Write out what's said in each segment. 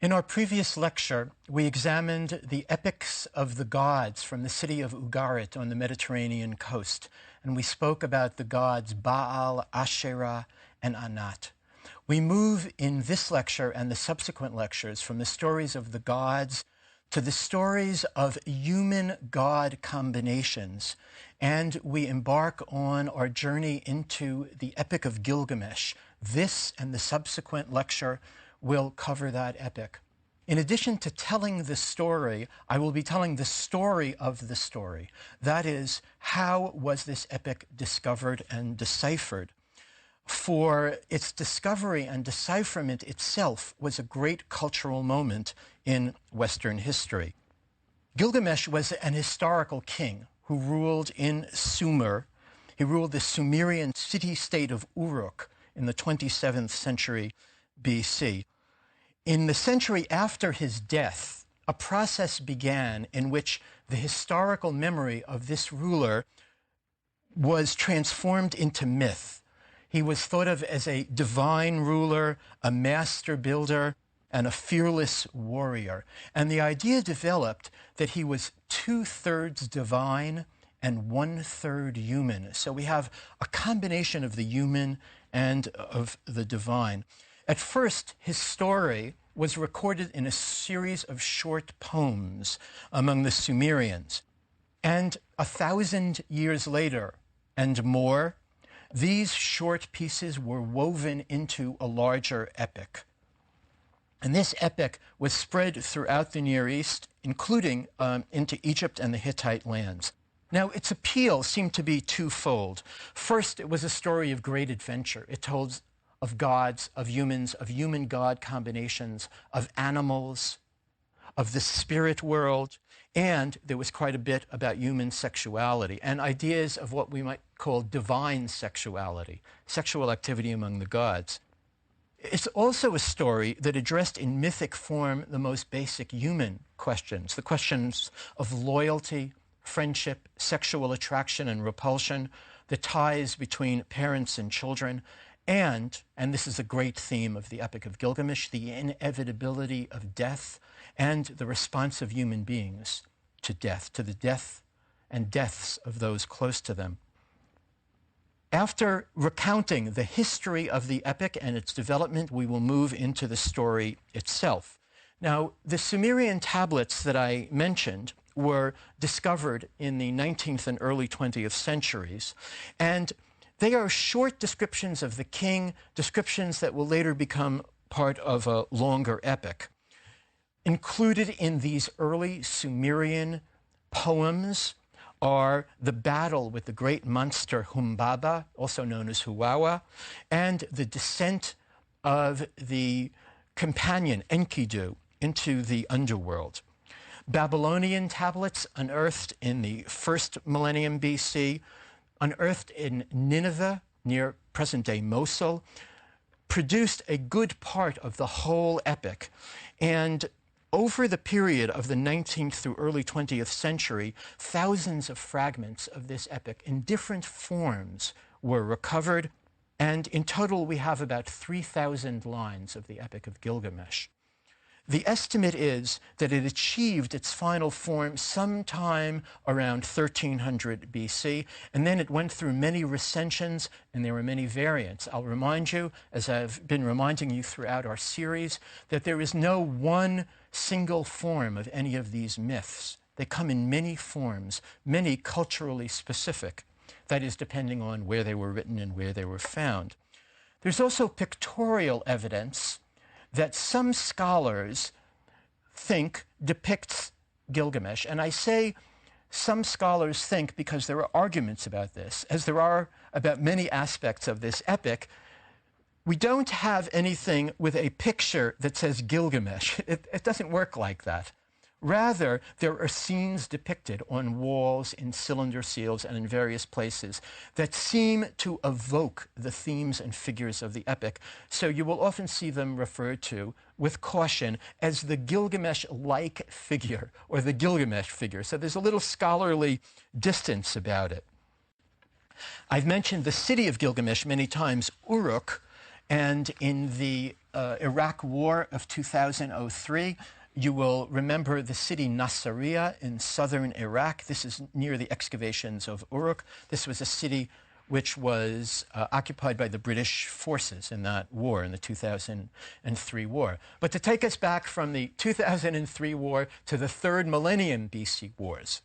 In our previous lecture, we examined the epics of the gods from the city of Ugarit on the Mediterranean coast, and we spoke about the gods Baal, Asherah, and Anat. We move in this lecture and the subsequent lectures from the stories of the gods to the stories of human-god combinations, and we embark on our journey into the Epic of Gilgamesh. This and the subsequent lecture will cover that epic. In addition to telling the story, I will be telling the story of the story. That is, how was this epic discovered and deciphered? For its discovery and decipherment itself was a great cultural moment in Western history. Gilgamesh was an historical king who ruled in Sumer. He ruled the Sumerian city-state of Uruk in the 27th century BC. In the century after his death, a process began in which the historical memory of this ruler was transformed into myth. He was thought of as a divine ruler, a master builder, and a fearless warrior. And the idea developed that he was 2/3 divine and 1/3 human. So we have a combination of the human and of the divine. At first, his story was recorded in a series of short poems among the Sumerians. And 1,000 years later and more, these short pieces were woven into a larger epic. And this epic was spread throughout the Near East, including into Egypt and the Hittite lands. Now, its appeal seemed to be twofold. First, it was a story of great adventure. It told of gods, of humans, of human-god combinations, of animals, of the spirit world, and there was quite a bit about human sexuality and ideas of what we might call divine sexuality, sexual activity among the gods. It's also a story that addressed in mythic form the most basic human questions, the questions of loyalty, friendship, sexual attraction and repulsion, the ties between parents and children, and this is a great theme of the Epic of Gilgamesh, the inevitability of death and the response of human beings to death, to the death and deaths of those close to them. After recounting the history of the epic and its development, we will move into the story itself. Now, the Sumerian tablets that I mentioned were discovered in the 19th and early 20th centuries, and they are short descriptions of the king, descriptions that will later become part of a longer epic. Included in these early Sumerian poems are the battle with the great monster Humbaba, also known as Huwawa, and the descent of the companion Enkidu into the underworld. Babylonian tablets unearthed in the 1st millennium BC, unearthed in Nineveh, near present-day Mosul, produced a good part of the whole epic. And over the period of the 19th through early 20th century, thousands of fragments of this epic in different forms were recovered, and in total we have about 3,000 lines of the Epic of Gilgamesh. The estimate is that it achieved its final form sometime around 1300 BC, and then it went through many recensions, and there were many variants. I'll remind you, as I've been reminding you throughout our series, that there is no one single form of any of these myths. They come in many forms, many culturally specific, that is, depending on where they were written and where they were found. There's also pictorial evidence that some scholars think depicts Gilgamesh. And I say some scholars think because there are arguments about this, as there are about many aspects of this epic. We don't have anything with a picture that says Gilgamesh. It doesn't work like that. Rather, there are scenes depicted on walls, in cylinder seals, and in various places that seem to evoke the themes and figures of the epic. So you will often see them referred to, with caution, as the Gilgamesh-like figure, or the Gilgamesh figure. So there's a little scholarly distance about it. I've mentioned the city of Gilgamesh many times, Uruk, And in the Iraq War of 2003, you will remember the city Nasiriyah in southern Iraq. This is near the excavations of Uruk. This was a city which was occupied by the British forces in that war, in the 2003 war. But to take us back from the 2003 war to the 3rd millennium BC wars,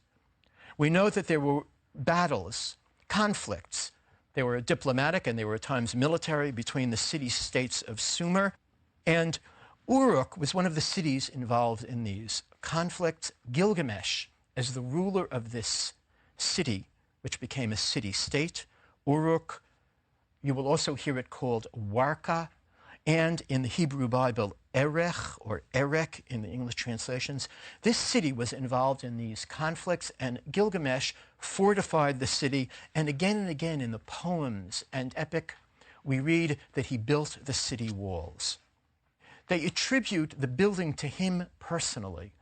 we know that there were battles, conflicts. They were diplomatic and they were at times military between the city-states of Sumer. And Uruk was one of the cities involved in these conflicts. Gilgamesh, as the ruler of this city, which became a city-state, Uruk, you will also hear it called Warka, and in the Hebrew Bible, Erech or Erech in the English translations. This city was involved in these conflicts, and Gilgamesh fortified the city. And again in the poems and epic, we read that he built the city walls. They attribute the building to him personally,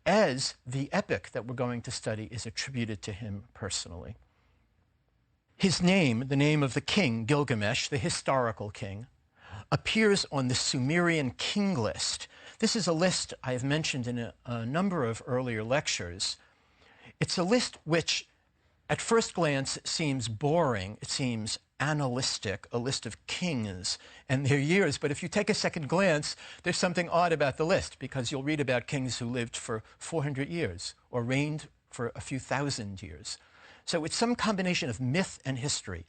as the epic that we're going to study is attributed to him personally. His name, the name of the king, Gilgamesh, the historical king, appears on the Sumerian king list. This is a list I have mentioned in a number of earlier lectures. It's a list which, at first glance, seems boring. It seems analytic, a list of kings and their years. But if you take a second glance, there's something odd about the list, because you'll read about kings who lived for 400 years or reigned for a few thousand years. So it's some combination of myth and history.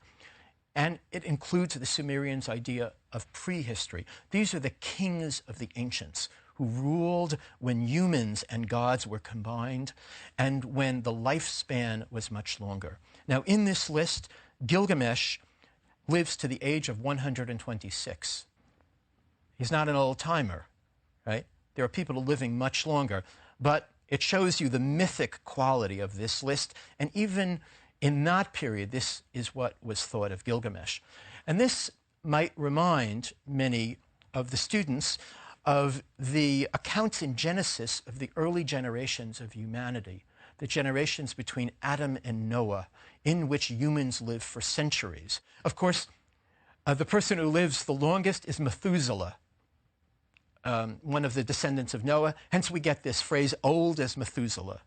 And it includes the Sumerians' idea of prehistory. These are the kings of the ancients who ruled when humans and gods were combined and when the lifespan was much longer. Now, in this list, Gilgamesh lives to the age of 126. He's not an old-timer, right? There are people living much longer. But it shows you the mythic quality of this list. And even in that period, this is what was thought of Gilgamesh. And this might remind many of the students of the accounts in Genesis of the early generations of humanity, the generations between Adam and Noah, in which humans lived for centuries. Of course, the person who lives the longest is Methuselah, one of the descendants of Noah. Hence we get this phrase, old as Methuselah.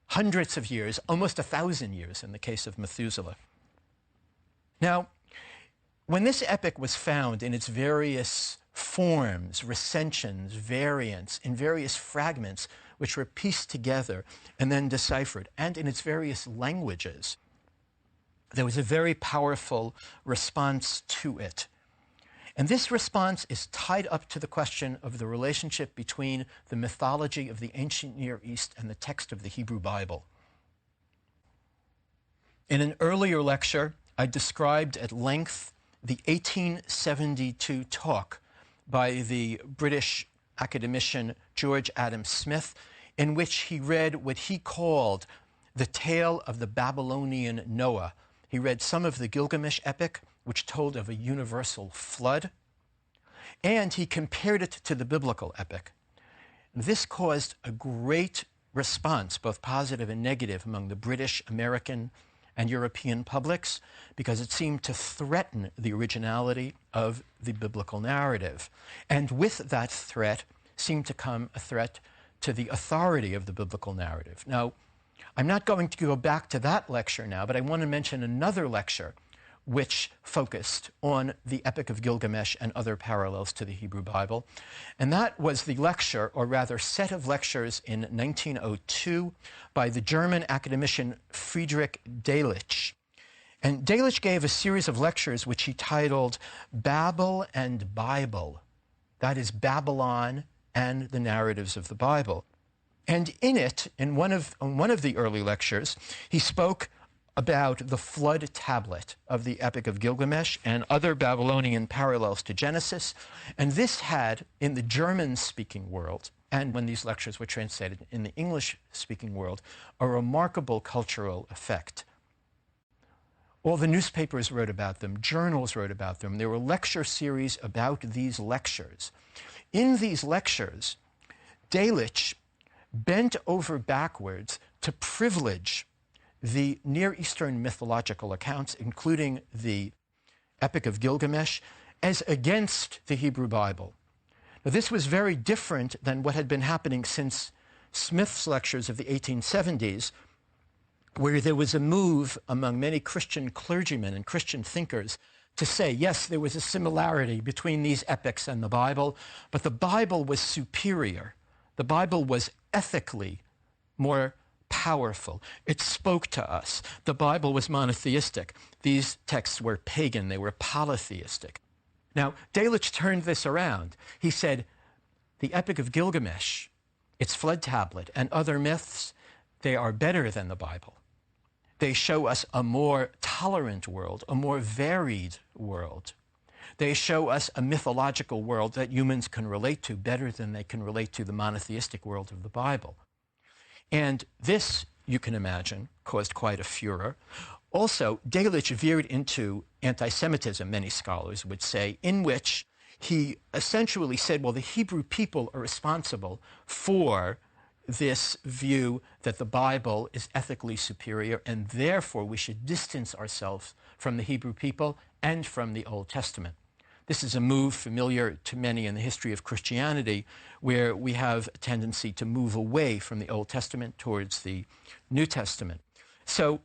Hundreds of years, almost 1,000 years in the case of Methuselah. Now, when this epic was found in its various forms, recensions, variants, in various fragments, which were pieced together and then deciphered, and in its various languages, there was a very powerful response to it. And this response is tied up to the question of the relationship between the mythology of the ancient Near East and the text of the Hebrew Bible. In an earlier lecture, I described at length the 1872 talk by the British academician George Adam Smith, in which he read what he called the tale of the Babylonian Noah. He read some of the Gilgamesh epic, which told of a universal flood, and he compared it to the biblical epic. This caused a great response, both positive and negative, among the British, American, and European publics, because it seemed to threaten the originality of the biblical narrative. And with that threat seemed to come a threat to the authority of the biblical narrative. Now, I'm not going to go back to that lecture now, but I want to mention another lecture which focused on the Epic of Gilgamesh and other parallels to the Hebrew Bible. And that was the lecture, or rather set of lectures, in 1902 by the German academician Friedrich Delitzsch. And Delitzsch gave a series of lectures which he titled Babel and Bible. That is, Babylon and the narratives of the Bible. And in it, on one of the early lectures, he spoke about the flood tablet of the Epic of Gilgamesh and other Babylonian parallels to Genesis. And this had, in the German-speaking world, and when these lectures were translated in the English-speaking world, a remarkable cultural effect. All the newspapers wrote about them, journals wrote about them. There were lecture series about these lectures. In these lectures, Delitzsch bent over backwards to privilege the Near Eastern mythological accounts, including the Epic of Gilgamesh, as against the Hebrew Bible. Now, this was very different than what had been happening since Smith's lectures of the 1870s, where there was a move among many Christian clergymen and Christian thinkers to say, yes, there was a similarity between these epics and the Bible, but the Bible was superior. The Bible was ethically more powerful. It spoke to us. The Bible was monotheistic. These texts were pagan. They were polytheistic. Now, Delitzsch turned this around. He said, the Epic of Gilgamesh, its flood tablet, and other myths, they are better than the Bible. They show us a more tolerant world, a more varied world. They show us a mythological world that humans can relate to better than they can relate to the monotheistic world of the Bible. And this, you can imagine, caused quite a furor. Also, Delitzsch veered into anti-Semitism, many scholars would say, in which he essentially said, well, the Hebrew people are responsible for this view that the Bible is ethically superior, and therefore we should distance ourselves from the Hebrew people and from the Old Testament. This is a move familiar to many in the history of Christianity, where we have a tendency to move away from the Old Testament towards the New Testament. So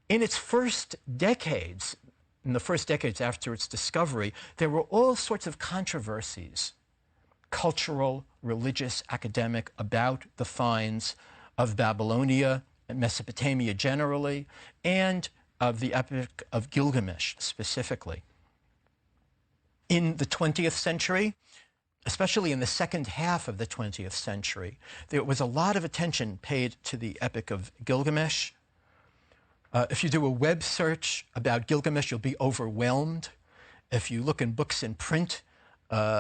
in its first decades, in the first decades after its discovery, there were all sorts of controversies, cultural, religious, academic, about the finds of Babylonia and Mesopotamia generally, and of the Epic of Gilgamesh specifically. In the 20th century, especially in the second half of the 20th century, there was a lot of attention paid to the Epic of Gilgamesh. If you do a web search about Gilgamesh, you'll be overwhelmed. If you look in books in print,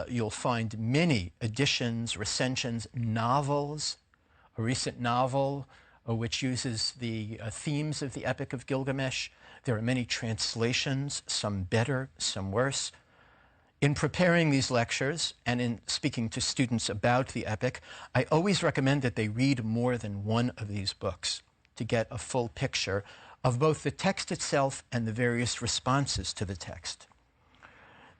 you'll find many editions, recensions, novels. A recent novel which uses the themes of the Epic of Gilgamesh. There are many translations, some better, some worse. In preparing these lectures and in speaking to students about the epic, I always recommend that they read more than one of these books to get a full picture of both the text itself and the various responses to the text.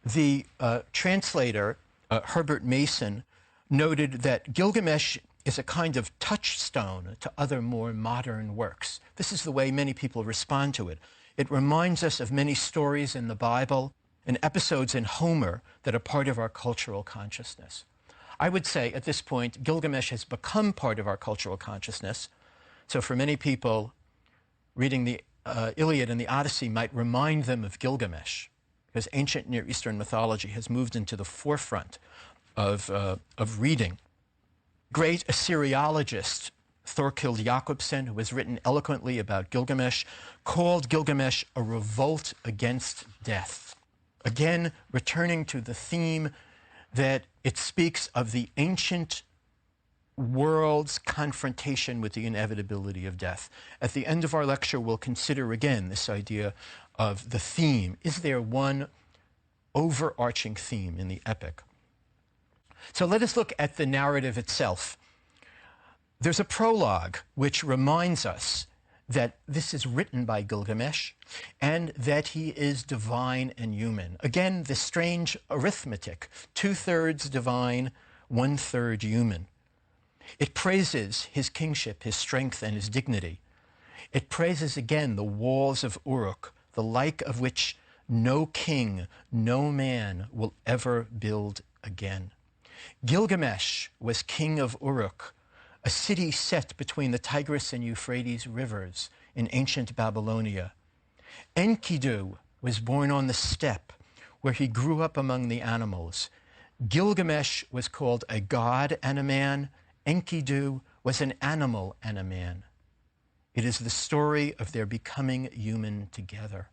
The translator, Herbert Mason, noted that Gilgamesh is a kind of touchstone to other more modern works. This is the way many people respond to it. It reminds us of many stories in the Bible and episodes in Homer that are part of our cultural consciousness. I would say at this point, Gilgamesh has become part of our cultural consciousness. So for many people, reading the Iliad and the Odyssey might remind them of Gilgamesh, because ancient Near Eastern mythology has moved into the forefront of reading. Great Assyriologist Thorkild Jakobsen, who has written eloquently about Gilgamesh, called Gilgamesh a revolt against death. Again, returning to the theme that it speaks of the ancient world's confrontation with the inevitability of death. At the end of our lecture, we'll consider again this idea of the theme. Is there one overarching theme in the epic? So let us look at the narrative itself. There's a prologue which reminds us that this is written by Gilgamesh and that he is divine and human. Again, this strange arithmetic, 2/3 divine, 1/3 human. It praises his kingship, his strength, and his dignity. It praises again the walls of Uruk, the like of which no king, no man will ever build again. Gilgamesh was king of Uruk, a city set between the Tigris and Euphrates rivers in ancient Babylonia. Enkidu was born on the steppe, where he grew up among the animals. Gilgamesh was called a god and a man. Enkidu was an animal and a man. It is the story of their becoming human together.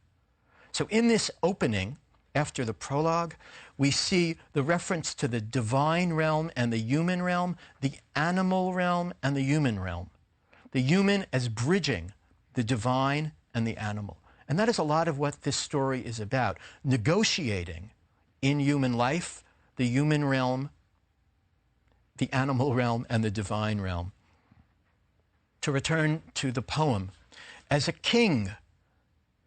So in this opening, after the prologue, we see the reference to the divine realm and the human realm, the animal realm and the human realm. The human as bridging the divine and the animal. And that is a lot of what this story is about, negotiating in human life, the human realm, the animal realm, and the divine realm. To return to the poem, as a king,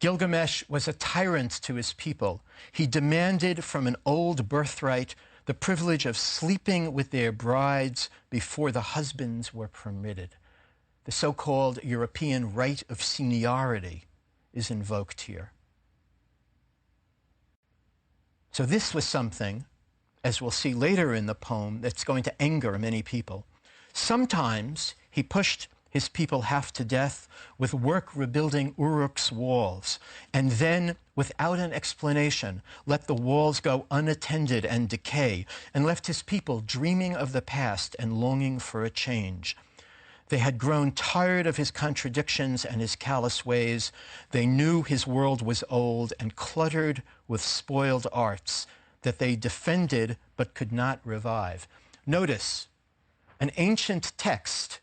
Gilgamesh was a tyrant to his people. He demanded from an old birthright the privilege of sleeping with their brides before the husbands were permitted. The so-called European right of seniority is invoked here. So this was something, as we'll see later in the poem, that's going to anger many people. Sometimes he pushed his people half to death with work rebuilding Uruk's walls, and then, without an explanation, let the walls go unattended and decay, and left his people dreaming of the past and longing for a change. They had grown tired of his contradictions and his callous ways. They knew his world was old and cluttered with spoiled arts that they defended but could not revive. Notice, an ancient text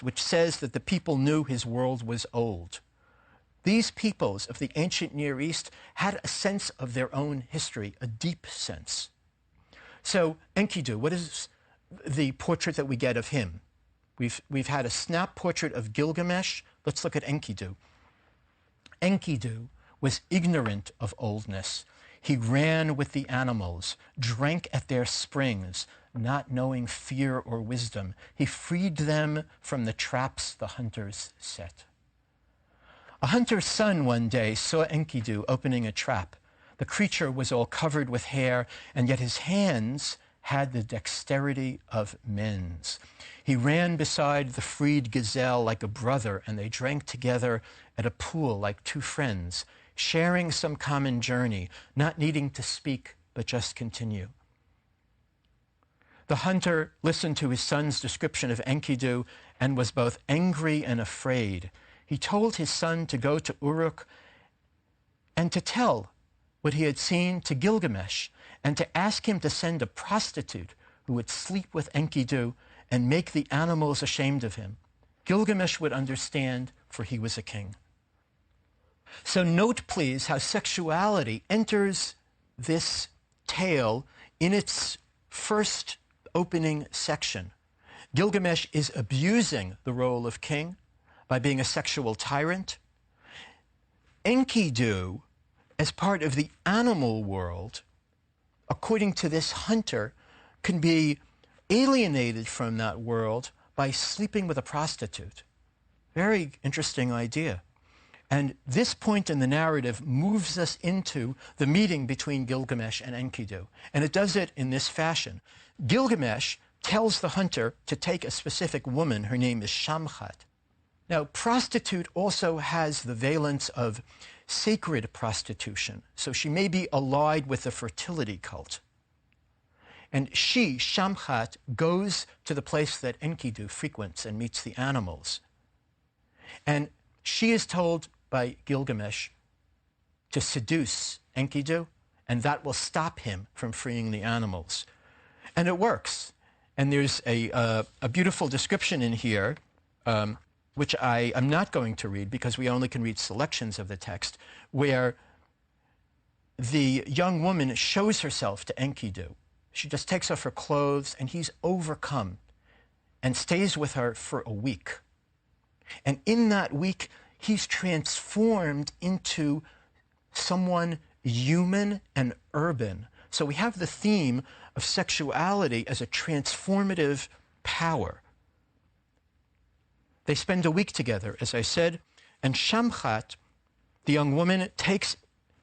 which says that the people knew his world was old. These peoples of the ancient Near East had a sense of their own history, a deep sense. So Enkidu, what is the portrait that we get of him? We've had a snap portrait of Gilgamesh. Let's look at Enkidu. Enkidu was ignorant of oldness. He ran with the animals, drank at their springs, not knowing fear or wisdom. He freed them from the traps the hunters set. A hunter's son one day saw Enkidu opening a trap. The creature was all covered with hair, and yet his hands had the dexterity of men's. He ran beside the freed gazelle like a brother, and they drank together at a pool like two friends, sharing some common journey, not needing to speak, but just continue. The hunter listened to his son's description of Enkidu and was both angry and afraid. He told his son to go to Uruk and to tell what he had seen to Gilgamesh, and to ask him to send a prostitute who would sleep with Enkidu and make the animals ashamed of him. Gilgamesh would understand, for he was a king. So note, please, how sexuality enters this tale in its first opening section. Gilgamesh is abusing the role of king by being a sexual tyrant. Enkidu, as part of the animal world, according to this hunter, can be alienated from that world by sleeping with a prostitute. Very interesting idea. And this point in the narrative moves us into the meeting between Gilgamesh and Enkidu. And it does it in this fashion. Gilgamesh tells the hunter to take a specific woman. Her name is Shamkhat. Now, prostitute also has the valence of sacred prostitution. So she may be allied with the fertility cult. And she, Shamkhat, goes to the place that Enkidu frequents and meets the animals. And she is told by Gilgamesh to seduce Enkidu, and that will stop him from freeing the animals. And it works. And there's a beautiful description in here, which I am not going to read because we only can read selections of the text, where the young woman shows herself to Enkidu. She just takes off her clothes, and he's overcome and stays with her for a week. And in that week, he's transformed into someone human and urban. So we have the theme of sexuality as a transformative power. They spend a week together, as I said, and Shamkhat, the young woman, takes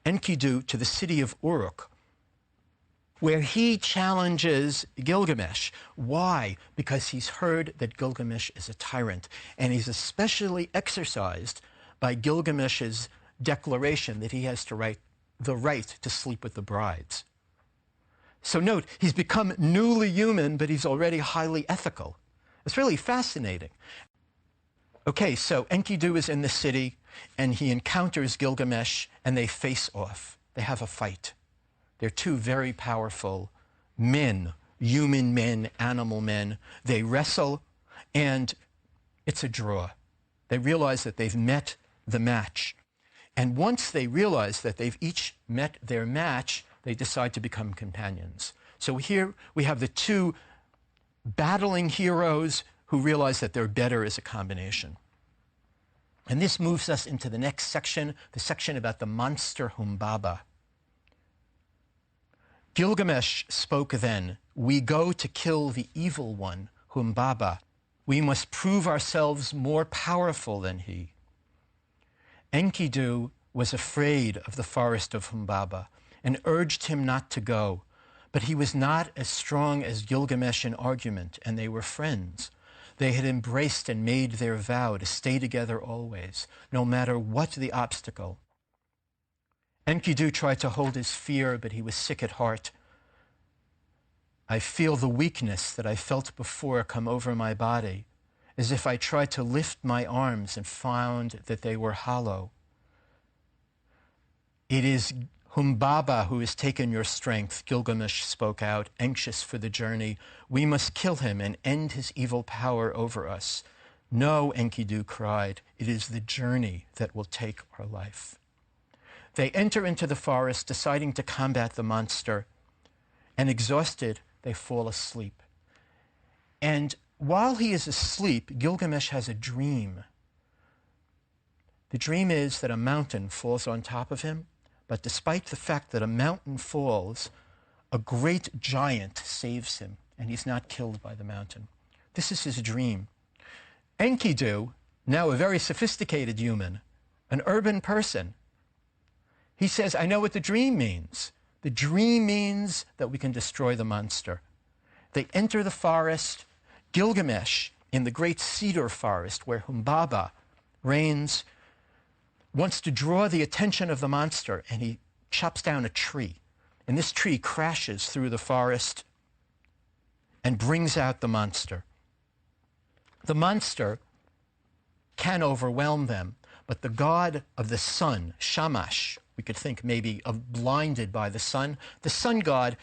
Enkidu to the city of Uruk, where he challenges Gilgamesh. Why? Because he's heard that Gilgamesh is a tyrant, and he's especially exercised by Gilgamesh's declaration that he has the right to sleep with the brides. So note, he's become newly human, but he's already highly ethical. It's really fascinating. Okay, so Enkidu is in the city, and he encounters Gilgamesh, and they face off. They have a fight. They're two very powerful men, human men, animal men. They wrestle, and it's a draw. They realize that they've met the match. And once they realize that they've each met their match, they decide to become companions. So here we have the two battling heroes who realize that they're better as a combination. And this moves us into the next section, the section about the monster Humbaba. Gilgamesh spoke then, "We go to kill the evil one, Humbaba. We must prove ourselves more powerful than he." Enkidu was afraid of the forest of Humbaba and urged him not to go, but he was not as strong as Gilgamesh in argument, and they were friends. They had embraced and made their vow to stay together always, no matter what the obstacle. Enkidu tried to hold his fear, but he was sick at heart. "I feel the weakness that I felt before come over my body, as if I tried to lift my arms and found that they were hollow. It is Humbaba who has taken your strength," Gilgamesh spoke out, anxious for the journey. "We must kill him and end his evil power over us." "No," Enkidu cried, "it is the journey that will take our life." They enter into the forest, deciding to combat the monster, and exhausted, they fall asleep. And while he is asleep, Gilgamesh has a dream. The dream is that a mountain falls on top of him, but despite the fact that a mountain falls, a great giant saves him, and he's not killed by the mountain. This is his dream. Enkidu, now a very sophisticated human, an urban person, he says, "I know what the dream means. The dream means that we can destroy the monster." They enter the forest. Gilgamesh, in the great cedar forest where Humbaba reigns, wants to draw the attention of the monster, and he chops down a tree. And this tree crashes through the forest and brings out the monster. The monster can overwhelm them, but the god of the sun, Shamash, we could think maybe of blinded by the sun god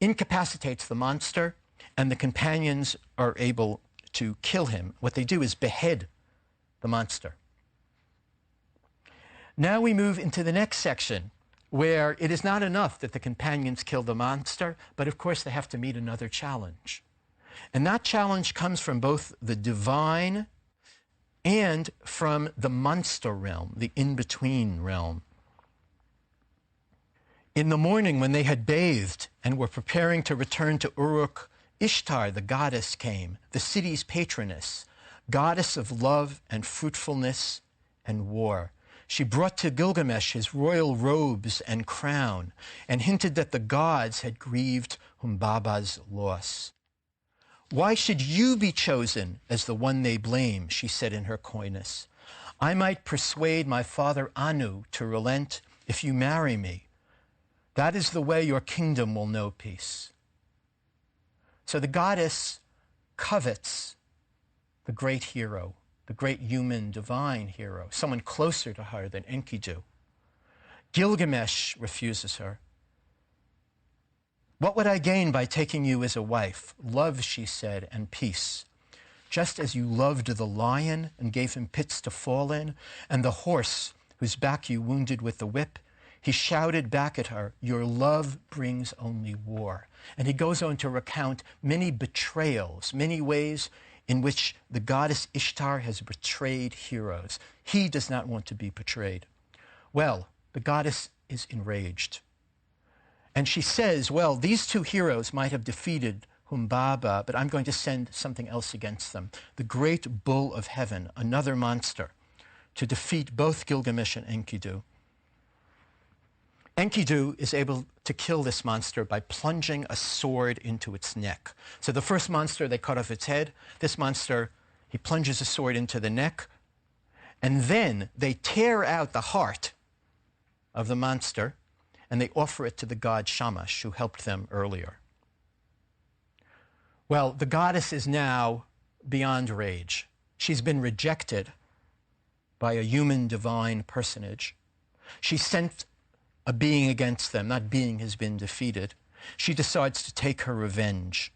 incapacitates the monster, and the companions are able to kill him. What they do is behead the monster. Now we move into the next section, where it is not enough that the companions kill the monster, but of course they have to meet another challenge. And that challenge comes from both the divine and from the monster realm, the in-between realm. In the morning, when they had bathed and were preparing to return to Uruk, Ishtar, the goddess, came, the city's patroness, goddess of love and fruitfulness and war. She brought to Gilgamesh his royal robes and crown, and hinted that the gods had grieved Humbaba's loss. "Why should you be chosen as the one they blame?" she said in her coyness. "I might persuade my father Anu to relent if you marry me. That is the way your kingdom will know peace." So the goddess covets the great hero, the great human divine hero, someone closer to her than Enkidu. Gilgamesh refuses her. "What would I gain by taking you as a wife? Love," she said, "and peace. Just as you loved the lion and gave him pits to fall in, and the horse whose back you wounded with the whip." He shouted back at her, "Your love brings only war." And he goes on to recount many betrayals, many ways in which the goddess Ishtar has betrayed heroes. He does not want to be betrayed. Well, the goddess is enraged. And she says, well, these two heroes might have defeated Humbaba, but I'm going to send something else against them. The great bull of heaven, another monster, to defeat both Gilgamesh and Enkidu. Enkidu is able to kill this monster by plunging a sword into its neck. So the first monster, they cut off its head. This monster, he plunges a sword into the neck. And then they tear out the heart of the monster, and they offer it to the god Shamash, who helped them earlier. Well, the goddess is now beyond rage. She's been rejected by a human divine personage. She sent a being against them. That being has been defeated. She decides to take her revenge.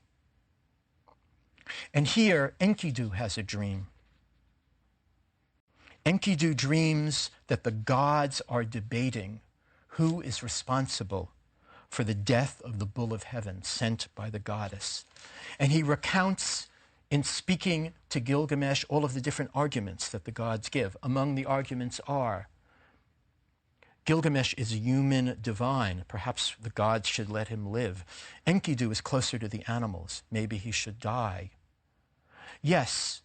And here, Enkidu has a dream. Enkidu dreams that the gods are debating who is responsible for the death of the bull of heaven sent by the goddess. And he recounts in speaking to Gilgamesh all of the different arguments that the gods give. Among the arguments are, Gilgamesh is a human divine. Perhaps the gods should let him live. Enkidu is closer to the animals. Maybe he should die. Yes,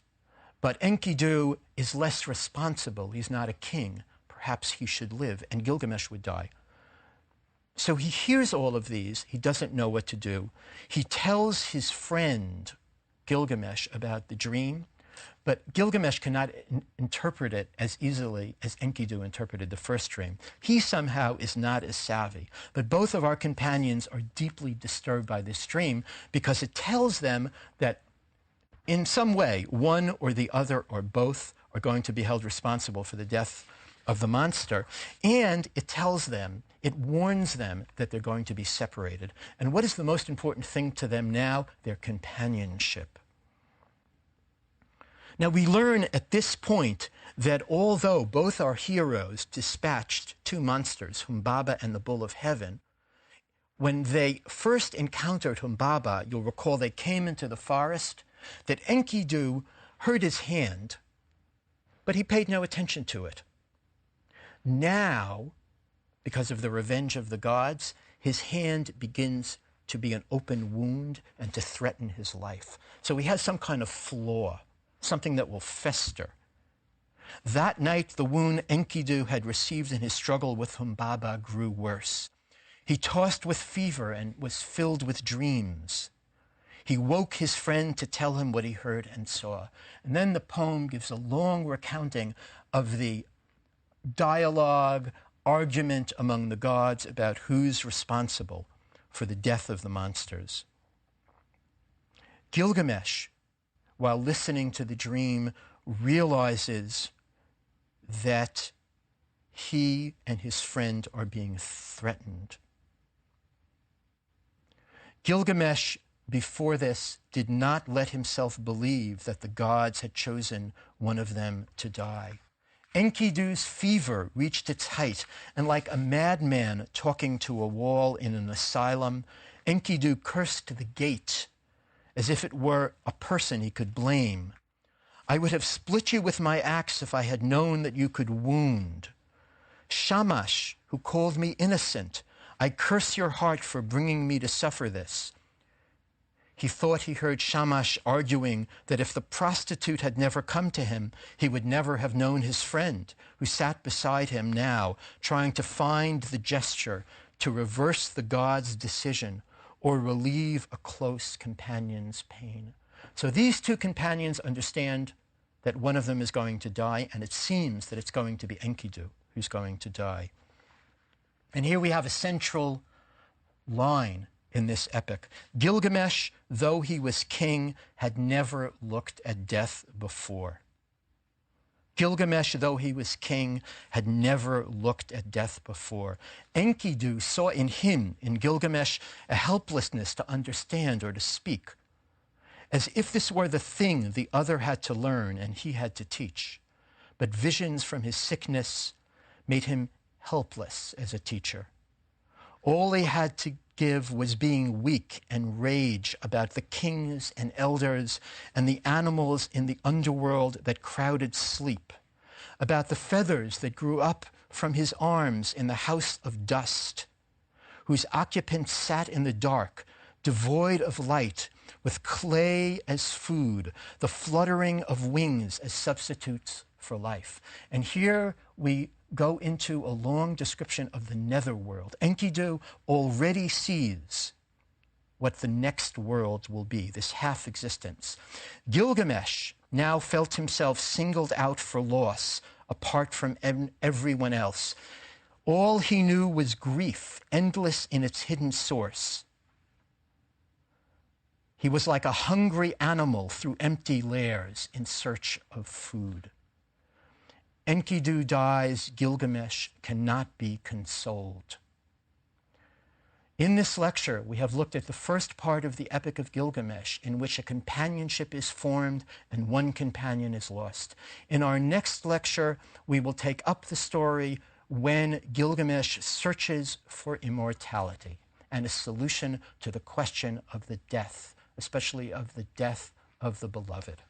but Enkidu is less responsible. He's not a king. Perhaps he should live, and Gilgamesh would die. So he hears all of these. He doesn't know what to do. He tells his friend Gilgamesh about the dream, but Gilgamesh cannot interpret it as easily as Enkidu interpreted the first dream. He somehow is not as savvy. But both of our companions are deeply disturbed by this dream because it tells them that in some way, one or the other or both are going to be held responsible for the death of the monster. And it tells them, it warns them that they're going to be separated. And what is the most important thing to them now? Their companionship. Now, we learn at this point that although both our heroes dispatched two monsters, Humbaba and the Bull of Heaven, when they first encountered Humbaba, you'll recall they came into the forest, that Enkidu hurt his hand, but he paid no attention to it. Now, because of the revenge of the gods, his hand begins to be an open wound and to threaten his life. So he has some kind of flaw, something that will fester. That night, the wound Enkidu had received in his struggle with Humbaba grew worse. He tossed with fever and was filled with dreams. He woke his friend to tell him what he heard and saw. And then the poem gives a long recounting of the dialogue, argument among the gods about who's responsible for the death of the monsters. Gilgamesh, while listening to the dream, realizes that he and his friend are being threatened. Gilgamesh, before this, did not let himself believe that the gods had chosen one of them to die. Enkidu's fever reached its height, and like a madman talking to a wall in an asylum, Enkidu cursed the gate as if it were a person he could blame. I would have split you with my axe if I had known that you could wound. Shamash, who called me innocent, I curse your heart for bringing me to suffer this. He thought he heard Shamash arguing that if the prostitute had never come to him, he would never have known his friend, who sat beside him now, trying to find the gesture to reverse the god's decision or relieve a close companion's pain. So these two companions understand that one of them is going to die, and it seems that it's going to be Enkidu who's going to die. And here we have a central line in this epic. Gilgamesh, though he was king, had never looked at death before. Gilgamesh, though he was king, had never looked at death before. Enkidu saw in him, in Gilgamesh, a helplessness to understand or to speak, as if this were the thing the other had to learn and he had to teach. But visions from his sickness made him helpless as a teacher. All he had to give was being weak and rage about the kings and elders and the animals in the underworld that crowded sleep, about the feathers that grew up from his arms in the house of dust, whose occupants sat in the dark, devoid of light, with clay as food, the fluttering of wings as substitutes for life. And here we go into a long description of the netherworld. Enkidu already sees what the next world will be, this half-existence. Gilgamesh now felt himself singled out for loss, apart from everyone else. All he knew was grief, endless in its hidden source. He was like a hungry animal through empty lairs in search of food. Enkidu dies, Gilgamesh cannot be consoled. In this lecture, we have looked at the first part of the Epic of Gilgamesh, in which a companionship is formed and one companion is lost. In our next lecture, we will take up the story when Gilgamesh searches for immortality and a solution to the question of the death, especially of the death of the beloved.